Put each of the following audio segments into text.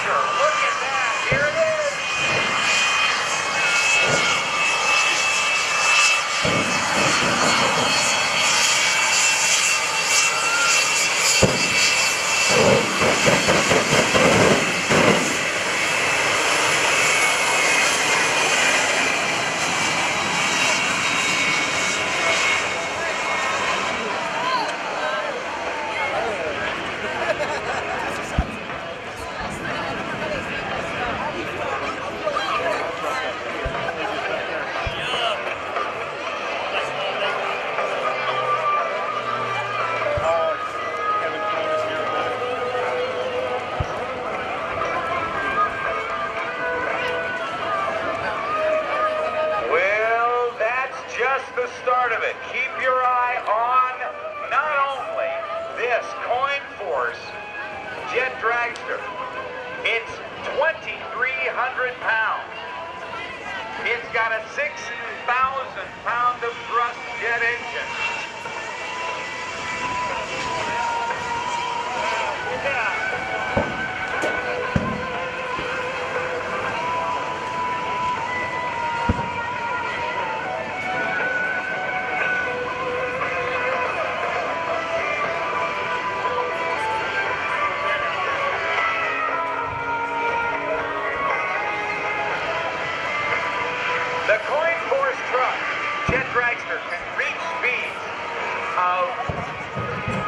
Dragster. Look at that. Here it is. The start of it. Keep your eye on not only this Coin Force Jet Dragster. It's 2,300 pounds. It's got a 6,000 pound of thrust jet engine. The Coin Force truck, Jet Dragster, can reach speeds of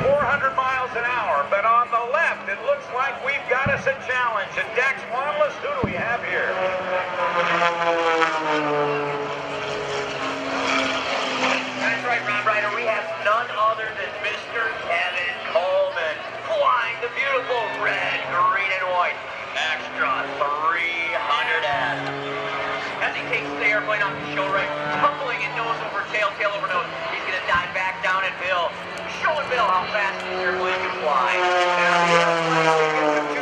400 miles an hour, but on the left, it looks like we've got us a challenge. And Dax Wanless, who do we have here? That's right, Ron Ryder. We have none other than Mr. Kevin Coleman flying the beautiful red, green, and white Extra 300S. As he takes the airplane off the show right, tumbling and nose over tail, tail over nose. He's going to dive back down at Bill, showing Bill how fast this airplane can fly. Now the airplane can get to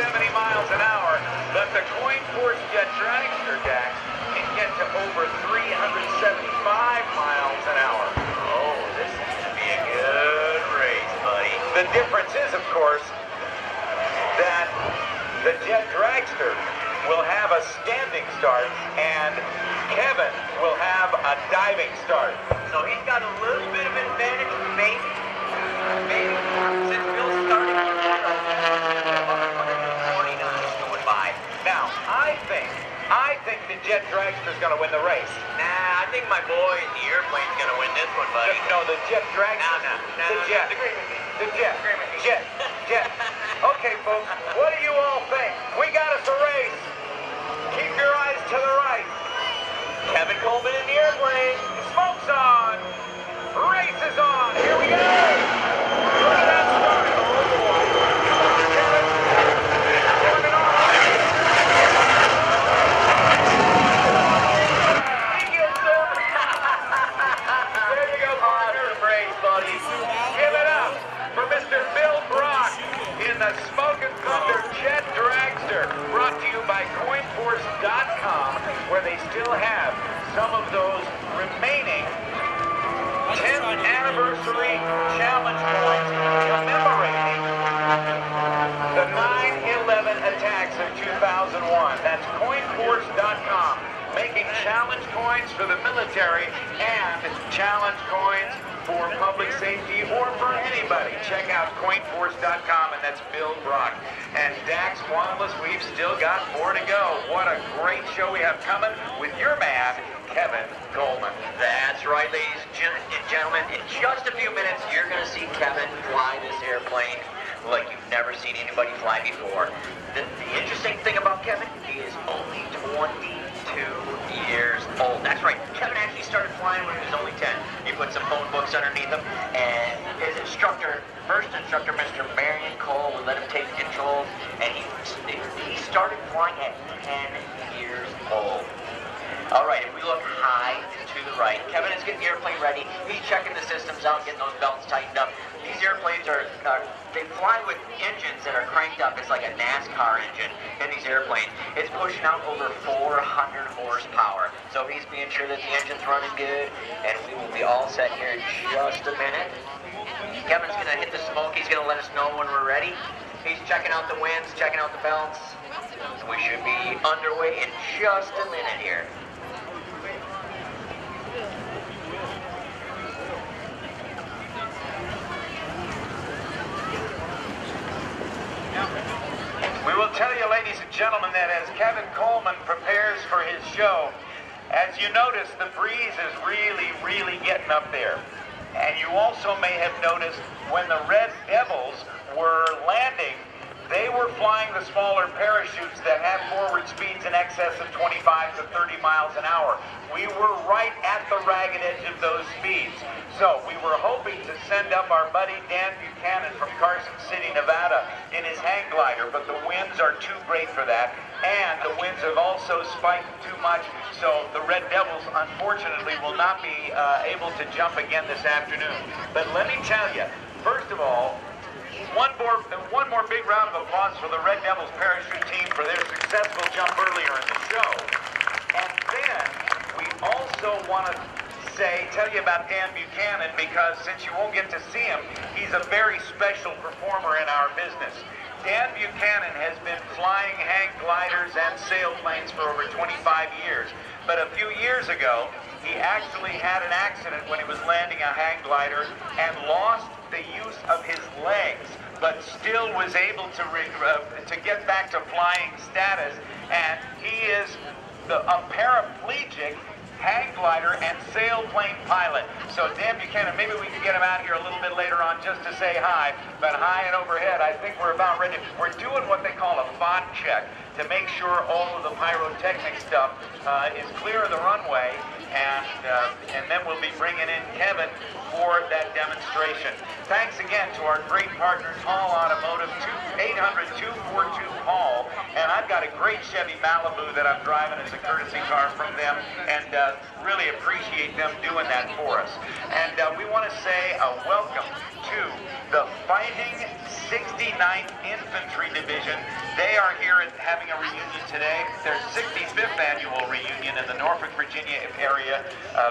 270 miles an hour, but the Coin Force Jet Dragster, Dax, can get to over 375 miles an hour. Oh, this is going to be a good race, buddy. The difference is, of course, that the Jet Dragster will have a standing start, and Kevin will have a diving start. So he's got a little bit of advantage, maybe, since Bill's starting to 120 knots going by. Now, I think the Jet Dragster's going to win the race. Nah, I think my boy in the airplane's going to win this one, buddy. No, the Jet Dragster. The Jet. The Jet. Jet. Okay, folks, what do you all think? We got us a race. Keep your eyes to the right. Kevin Coleman in the airplane. Smoke's on. Race is on. Here we go. Look at that start. Kevin. Turn it on. He gets him. There you go, partner. Race, buddy. Give it up for Mr. Bill Braack in the Smoke Thunder Jet Dragster, brought to you by CoinForce.com, where they still have some of those remaining 10th anniversary challenge points commemorating the 9/11 attacks of 2001. That's CoinForce.com, making challenge coins for the military and challenge coins for public safety or for anybody. Check out CoinForce.com, and that's Bill Braack. And Dax Wanless, we've still got more to go. What a great show we have coming with your man, Kevin Coleman. That's right, ladies and gentlemen. In just a few minutes, you're going to see Kevin fly this airplane like you've never seen anybody fly before. The interesting thing about Kevin, he is only 22 years old. That's right. Kevin actually started flying when he was only 10. He put some phone books underneath him, and his instructor, first instructor, Mr. Marion Cole, would let him take the controls, and he started flying at 10 years old. All right, if we look high and to the right, Kevin is getting the airplane ready. He's checking the systems out, getting those belts tightened up. These airplanes they fly with engines that are cranked up. It's like a NASCAR engine in these airplanes. It's pushing out over 400 horsepower. So he's being sure that the engine's running good, and we will be all set here in just a minute. Kevin's going to hit the smoke. He's going to let us know when we're ready. He's checking out the winds, checking out the belts. We should be underway in just a minute here. We will tell you, ladies and gentlemen, that as Kevin Coleman prepares for his show, as you notice, the breeze is really getting up there. And you also may have noticed when the Red Devils were landing, they were flying the smaller parachutes that have forward speeds in excess of 25 to 30 miles an hour. We were right at the ragged edge of those speeds. So we were hoping to send up our buddy Dan Buchanan from Carson City, Nevada in his hang glider, but the winds are too great for that. And the winds have also spiked too much, so the Red Devils, unfortunately, will not be able to jump again this afternoon. But let me tell you, first of all, one more big round of applause for the Red Devils parachute team for their successful jump earlier in the show. And then we also want to tell you about Dan Buchanan, because since you won't get to see him, he's a very special performer in our business. Dan Buchanan has been flying hang gliders and sailplanes for over 25 years. But a few years ago, he actually had an accident when he was landing a hang glider and lost the use of his legs, but still was able to get back to flying status. And he is a paraplegic hang glider and sailplane pilot. So Dan Buchanan, maybe we can get him out here a little bit later on just to say hi. But high and overhead, I think we're about ready. We're doing what they call a FOD check to make sure all of the pyrotechnic stuff is clear of the runway, and then we'll be bringing in Kevin for that demonstration. Thanks again to our great partners, Hall Automotive, 800-242-HALL, and I've got a great Chevy Malibu that I'm driving as a courtesy car from them, and really appreciate them doing that for us. And we want to say a welcome to the Fighting 69th Infantry Division. They are here having a reunion today, their 65th annual reunion in the Norfolk, Virginia area,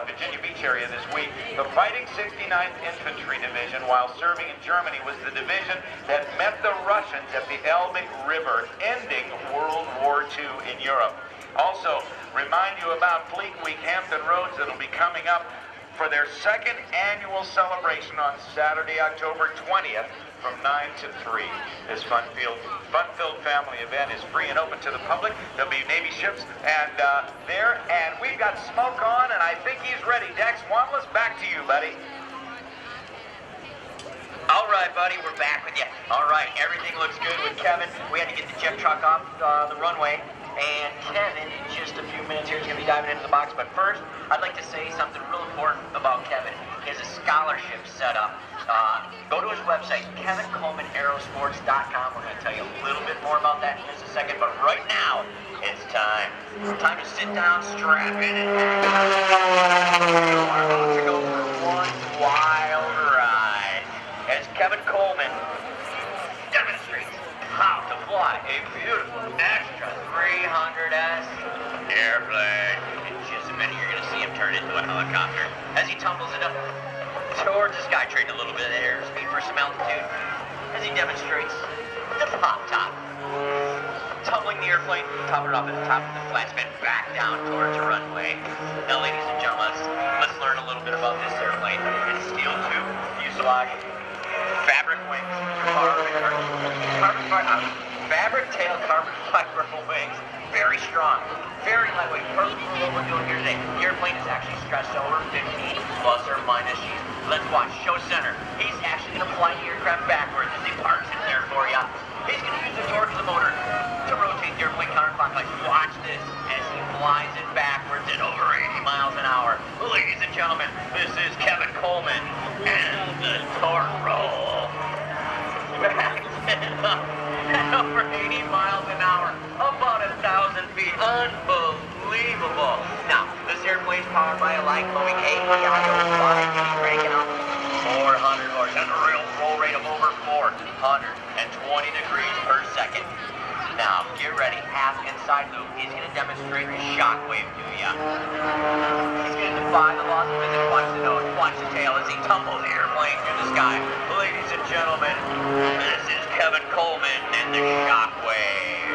Virginia Beach area this week. The Fighting 69th Infantry Division, while serving in Germany, was the division that met the Russians at the Elbe River, ending World War II in Europe. Also, remind you about Fleet Week Hampton Roads that'll be coming up for their second annual celebration on Saturday, October 20th from 9 to 3. This fun-filled family event is free and open to the public. There'll be Navy ships and there, and we've got Smoke on, and I think he's ready. Dex Wanless, back to you, buddy. All right, buddy, we're back with you. All right, everything looks good with Kevin. We had to get the jet truck off the runway, and Kevin, in just a few minutes here, is going to be diving into the box. But first, I'd like to say something real important about Kevin. He has a scholarship set up. Go to his website, KevinColemanAerosports.com. We're going to tell you a little bit more about that in just a second. But right now, it's time. Time to sit down, strap in, and we're about to go for one wild ride as Kevin Coleman demonstrates how to fly a beautiful Extra 300S airplane. In just a minute, you're going to see him turn into a helicopter as he tumbles it up towards the sky, trading a little bit of airspeed for some altitude as he demonstrates the pop top. Tumbling the airplane, topping it off at the top of the flat spin, back down towards the runway. Now, ladies and gentlemen, let's learn a little bit about this airplane. It's steel tube fuselage, fabric wings, fabric tail, carbon fiber wings, very strong, very lightweight, perfect for what we're doing here today. The airplane is actually stretched over 15 plus or minus G's. Let's watch. Show center. He's actually going to fly the aircraft backwards as he parks it there for you. He's going to use the torque of the motor to rotate the airplane counterclockwise. Watch this as he flies it backwards at over 80 miles an hour. Ladies and gentlemen, this is Kevin Coleman and the torque roll. Back at over 80 miles an hour, about 1,000 feet. Unbelievable. Now, this airplane is powered by a Lycoming APIO 580 cranking out 400 horse and a real roll rate of over 420 degrees per second. Now, get ready. Half inside loop. He's going to demonstrate the shockwave to you. He's going to defy the laws of physics. Watch the nose. Watch the tail as he tumbles the airplane through the sky. Ladies and gentlemen, this is Kevin Coleman and the shockwave.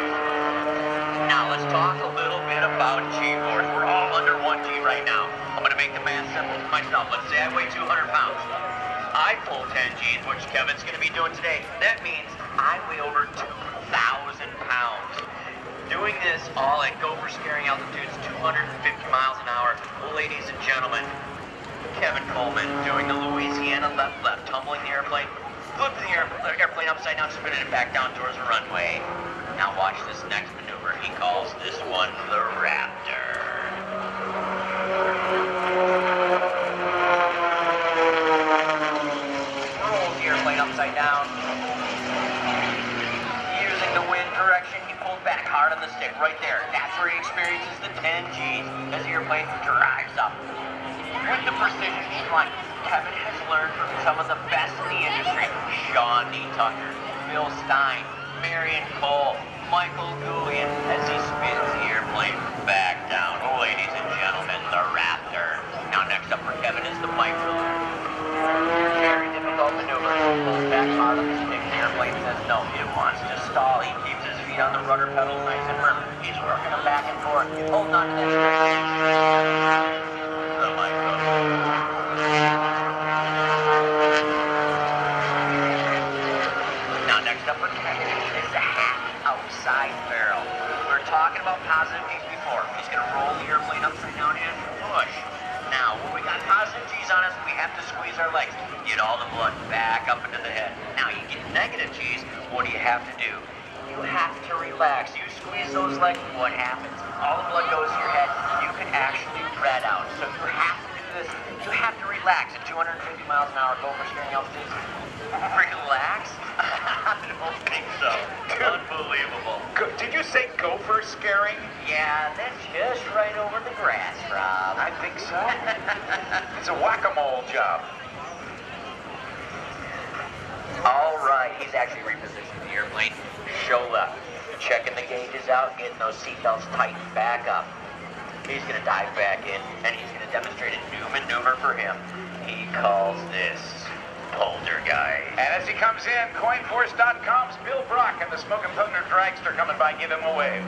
Now let's talk a little bit about G-force. We're all under 1G right now. I'm going to make the math simple for myself. Let's say I weigh 200 pounds. I pull 10 G's, which Kevin's going to be doing today. That means I weigh over 2,000 pounds. Doing this all at gopher scaring altitudes, 250 miles an hour. Ladies and gentlemen, Kevin Coleman doing the Louisiana left-left, tumbling the airplane, flipping the airplane upside down, spinning it back down towards the runway. Now watch this next maneuver. He calls this one the Raptor. Rolls the airplane upside down. Using the wind correction, he pulls back hard on the stick right there. That's where he experiences the 10 G's as the airplane drives up. With the precision he flies, Kevin has learned from some of the best in the industry. Sean D. Tucker, Bill Stein, Marion Cole, Michael Goulian, as he spins the airplane back down. Ladies and gentlemen, the Raptor. Now next up for Kevin is the micro. Very difficult maneuver. He pulls back hard on the stick. The airplane says no, it wants to stall. He keeps his feet on the rudder pedals nice and firm. He's working them back and forth. Holding on to that stick. The micro. Now next up for Kevin is the half outside barrel. We were talking about positive G's before. He's going to roll the airplane upside down and push. Now, when we got positive G's on us, we have to squeeze our legs. Get all the blood back up into the head. Now, you get negative G's, what do you have to do? You have to relax. You squeeze those legs, what happens? All the blood goes to your head. You can actually red out. So you have to do this. You have to relax at 250 miles an hour, gopher scaring altitudes. Relax? I don't think so. Unbelievable. Did you say gopher scaring? Yeah, that's just right over the grass, Rob. I think so. It's a whack-a-mole job. All right, he's actually repositioned the airplane. Show left. Checking the gauges out, getting those seatbelts tightened back up. He's going to dive back in, and he's going to demonstrate a new maneuver for him. He calls this poltergeist. And as he comes in, coinforce.com's Bill Braack and the Smoke Thunder Jet Dragster coming by. Give him a wave.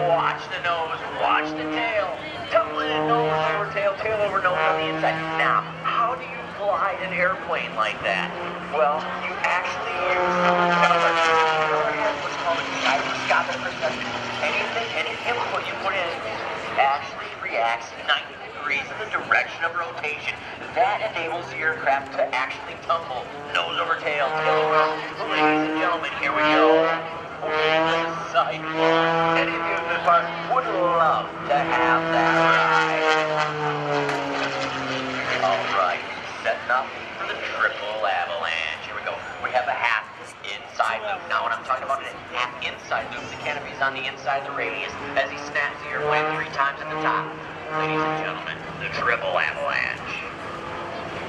Watch the nose, watch the tail. Tumbling in nose over tail, tail over nose on the inside. Now, how do you glide an airplane like that? Well, you actually use what's called a gyroscopic perception. Any input you put in actually reacts 90 degrees in the direction of rotation. That enables the aircraft to actually tumble nose over tail, tail over nose. Ladies and gentlemen, here we go. Sight. Any of you in this part would love to have that ride. All right, setting up for the triple avalanche. Here we go. We have a half inside loop. Now, when I'm talking about a half inside loop, the canopy's on the inside of the radius as he snaps the airplane 3 times at the top. Ladies and gentlemen, the triple avalanche.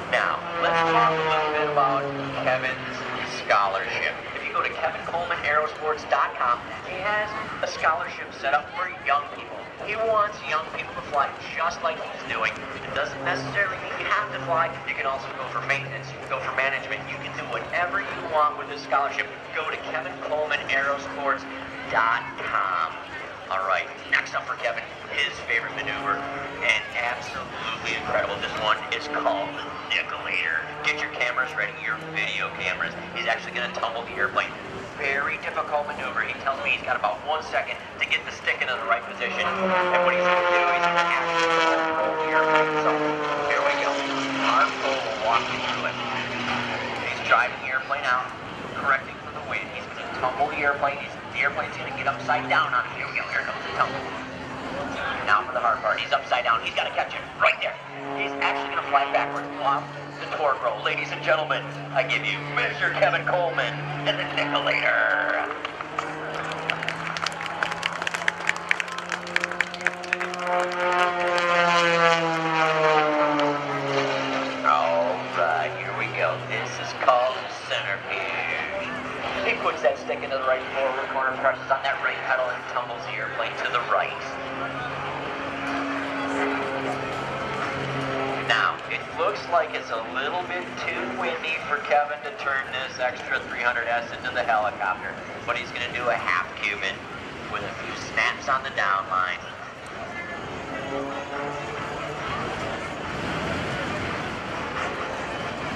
Now, let's talk a little bit about Kevin's scholarship. If you go to KevinColemanAerosports.com, he has a scholarship set up for young people. He wants young people to fly just like he's doing. It doesn't necessarily mean you have to fly. You can also go for maintenance. You can go for management. You can do whatever you want with this scholarship. Go to KevinColemanAerosports.com. All right, next up for Kevin, his favorite maneuver, and absolutely incredible. This one is called the Nickelator. Get your cameras ready, your video cameras. He's actually going to tumble the airplane. Very difficult maneuver. He tells me he's got about 1 second to get the stick into the right position. And what he's going to do, he's going to actually roll the airplane. So here we go. Our pole will walk you through it. He's driving the airplane out, correcting for the wind. He's going to tumble the airplane. The airplane's going to get upside down on it. Here we go. Here comes the tumble. Now for the hard part. He's upside down. He's got to catch it right there. He's actually going to fly backwards. Off the torque roll. Ladies and gentlemen, I give you Mr. Kevin Coleman and the Nickelator. All right, here we go. This is called the centerpiece. He puts that stick into the right forward corner, presses on that right pedal, and tumbles the airplane to the right. Now, it looks looks like it's a little bit too windy for Kevin to turn this extra 300S into the helicopter, but he's going to do a half Cuban with a few snaps on the down line.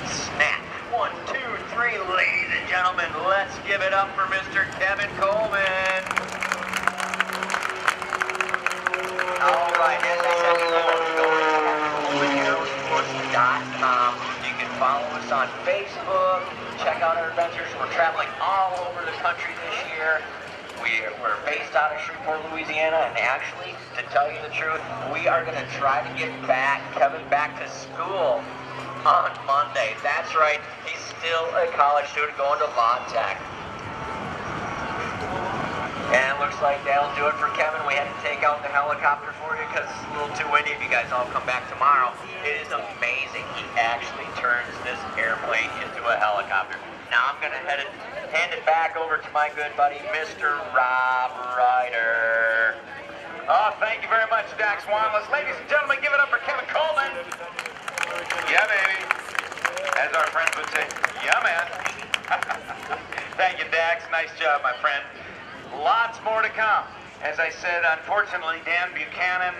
Snap. 1, 2, 3, ladies and gentlemen, let's give it up for Mr. Kevin Coleman. All right, as I said, go to aerobatic.com. You can follow us on Facebook, check out our adventures. We're traveling all over the country this year. We're based out of Shreveport, Louisiana, and actually, to tell you the truth, we are going to try to get Kevin back to school on Monday. That's right, he's still a college student going to Law Tech. And it looks like that'll do it for Kevin. We had to take out the helicopter for you because it's a little too windy. If you guys all come back tomorrow, it is amazing. He actually turns this airplane into a helicopter. Now I'm going to hand it back over to my good buddy, Mr. Rob Ryder. Oh, thank you very much, Dax Wireless. Ladies and gentlemen, give it up for Kevin Coleman. Yeah, baby. As our friends would say, yeah, man. Thank you, Dax. Nice job, my friend. Lots more to come. As I said, unfortunately, Dan Buchanan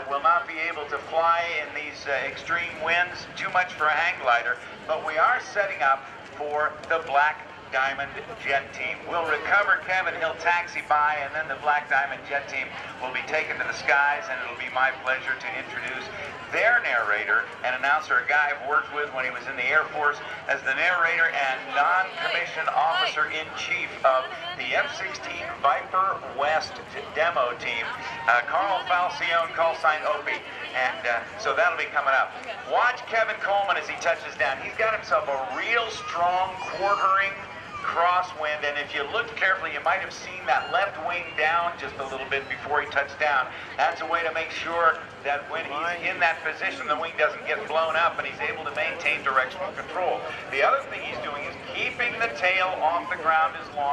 will not be able to fly in these extreme winds. Too much for a hang glider. But we are setting up for the Black Diamond Jet Team. We'll recover Kevin, he'll taxi by, and then the Black Diamond Jet Team will be taken to the skies, and it'll be my pleasure to introduce their narrator and announcer, a guy I've worked with when he was in the Air Force as the narrator and non-commissioned officer-in-chief of the F-16 Viper West demo team, Carl Falcione, call sign Opie. And so that'll be coming up. Watch Kevin Coleman as he touches down. He's got himself a real strong quartering crosswind, and if you look carefully, you might have seen that left wing down just a little bit before he touched down. That's a way to make sure that when he's in that position, the wing doesn't get blown up and he's able to maintain directional control. The other thing he's doing is keeping the tail off the ground as long